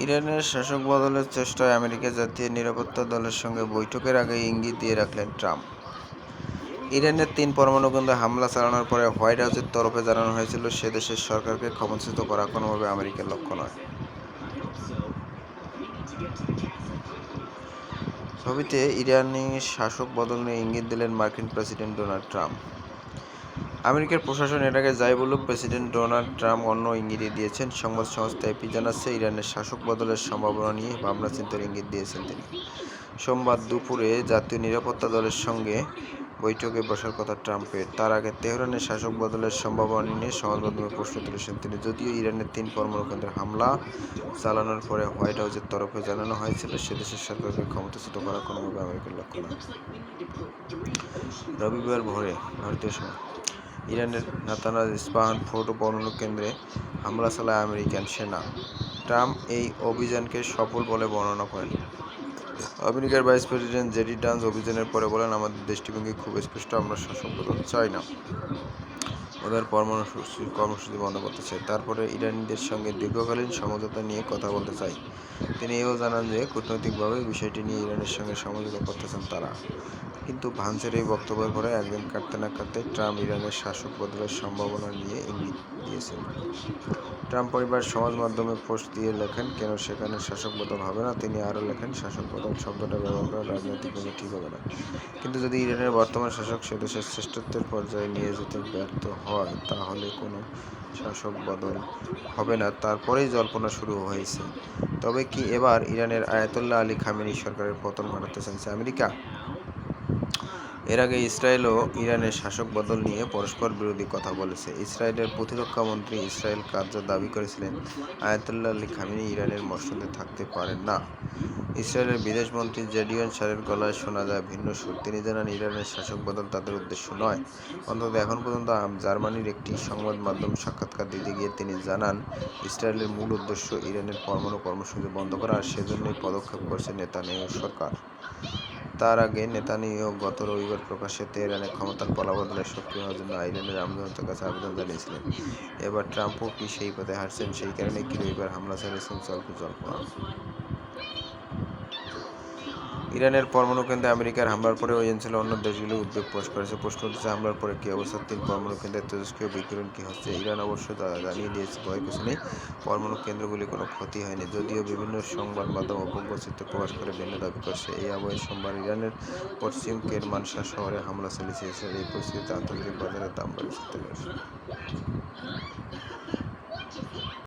ইরানের শাসক বদলের চেষ্টায় আমেরিকা জাতীয় নিরাপত্তা দলের সঙ্গে বৈঠকের আগে ইঙ্গিত দিয়ে রাখলেন ট্রাম্প। ইরানের 3 পরমাণু কেন্দ্রে হামলা চালানোর পরে হোয়াইট হাউসের তরফে জানানো হয়েছিল, সে দেশের সরকারকে ক্ষমতাচ্যুত করা কোনোভাবে আমেরিকার লক্ষ্য নয়। ছবিতে ইরানি শাসক বদল নিয়ে ইঙ্গিত দিলেন মার্কিন প্রেসিডেন্ট ডোনাল্ড ট্রাম্প। আমেরিকার প্রশাসন এর আগে যাই বলুক, প্রেসিডেন্ট ডোনাল্ড ট্রাম্প অন্য ইঙ্গিতই দিয়েছেন। সংবাদ সংস্থা এপি জানাচ্ছে, ইরানের শাসক বদলের সম্ভাবনা নিয়ে ভাবনা চিন্তার ইঙ্গিত দিয়েছেন তিনি। সোমবার দুপুরে জাতীয় নিরাপত্তা দলের সঙ্গে বৈঠকে বসার কথা ট্রাম্পের। তার আগে তেহরানের শাসক বদলের সম্ভাবনা নিয়ে সমাজ মাধ্যমে প্রশ্ন তুলেছেন তিনি। যদিও ইরানের 3 পরমাণু কেন্দ্রে হামলা চালানোর পরে হোয়াইট হাউসের তরফে জানানো হয়েছিল, সে দেশের সরকারকে ক্ষমতাচ্যুত করা কোনোভাবে আমেরিকার লক্ষ্য নয়। রবিবার ভোরে ভারতীয় সময় ইরানের নাতানাজ ইস্পাহান 4 পরমাণু কেন্দ্রে হামলা চালায় আমেরিকান সেনা। ট্রাম্প এই অভিযানকে সফল বলে বর্ণনা করেন। আমেরিকার ভাইস প্রেসিডেন্ট জেডি ভান্স অভিযানের পরে বলেন, আমাদের দৃষ্টিভঙ্গি খুব স্পষ্ট, আমরা শাসক বদল চাই না, ওদের পরমাণু কর্মসূচি বন্ধ করতে চাই। তারপরে ইরানিদের সঙ্গে দীর্ঘকালীন সমঝোতা নিয়ে কথা বলতে চাই। তিনি এও জানান যে কূটনৈতিকভাবে বিষয়টি নিয়ে ইরানের সঙ্গে সমঝোতা করতে চান তারা। কিন্তু ভান্সের এই বক্তব্যের পরে একদিন কাটতে না কাটতে ট্রাম্প ইরানের শাসক বদলের সম্ভাবনা নিয়ে ইঙ্গিত দিয়েছেন। ট্রাম্প পরিবার সমাজ মাধ্যমে পোস্ট দিয়ে লেখেন, কেন সেখানে শাসক বদল হবে না। তিনি আরও লেখেন, শাসক বদল শব্দটা ব্যবহার করা রাজনৈতিকভাবে ঠিক হবে না, কিন্তু যদি ইরানের বর্তমান শাসক সে দেশের শ্রেষ্ঠত্বের পর্যায়ে নিয়ে যেতে ব্যর্থ হয়, তাহলে কোনো শাসক বদল হবে না। তারপরেই জল্পনা শুরু হয়েছে, তবে কি এবার ইরানের আয়াতুল্লাহ আলী খামেনি সরকারের পতন ঘটাতে চাইছে আমেরিকা? এর আগে ইসরায়েল ও ইরানের শাসক বদল নিয়ে পরস্পর বিরোধী কথা বলেছে। ইসরায়েলের প্রতিরক্ষা মন্ত্রী ইসরায়েল কাৎজ দাবি করেছিলেন, আয়াতুল্লাহ আলী খামেনি ইরানের মসনদে থাকতে পারেন না। ইসরায়েলের বিদেশমন্ত্রী জেডিয়ন সারের গলায় শোনা যায় ভিন্ন সুর। তিনি জানান, ইরানের শাসক বদল তাদের উদ্দেশ্য নয়। অন্তত এখন পর্যন্ত। জার্মানির একটি সংবাদ মাধ্যম সাক্ষাৎকার দিতে গিয়ে তিনি জানান, ইসরায়েলের মূল উদ্দেশ্য ইরানের পরমাণু কর্মসূচি বন্ধ করা, আর সেজন্যই পদক্ষেপ করছে নেতানিয়াহু সরকার। তার আগে নেতানিয়াহু গত রবিবার প্রকাশ্যে তেহরানে ক্ষমতার পালাবদলে সক্রিয় হওয়ার জন্য ইরানের আমজনতার কাছে আবেদন জানিয়েছিলেন। এবার ট্রাম্পও কি সেই পথে হাঁটছেন? সেই কারণেই কি রবিবার হামলা চালিয়েছেন? চলছে জল্পনা। ইরানের পরমাণু কেন্দ্রে আমেরিকার হামলার পরে ওই অঞ্চলের অন্য দেশগুলো উদ্বেগ প্রকাশ করেছে। প্রশ্ন উঠেছে, হামলার পরে কী অবস্থা? 3 পরমাণু কেন্দ্রের তেজস্ক্রিয় বিকিরণ কী হচ্ছে? ইরান অবশ্য জানিয়ে দিয়েছে, ভয়ের কিছু নেই, পরমাণু কেন্দ্রগুলি কোনো ক্ষতি হয়নি, যদিও বিভিন্ন সংবাদ মাধ্যম অপূর্ব চিত্র প্রকাশ করে ভিন্ন দাবি করছে। এই আবহে সোমবার ইরানের পশ্চিম কেরমানশাহ শহরে হামলা চালিয়েছে ইসরায়েল। এই পরিস্থিতিতে আন্তর্জাতিক বাজারে দাম বাড়ার চিন্তা করছে।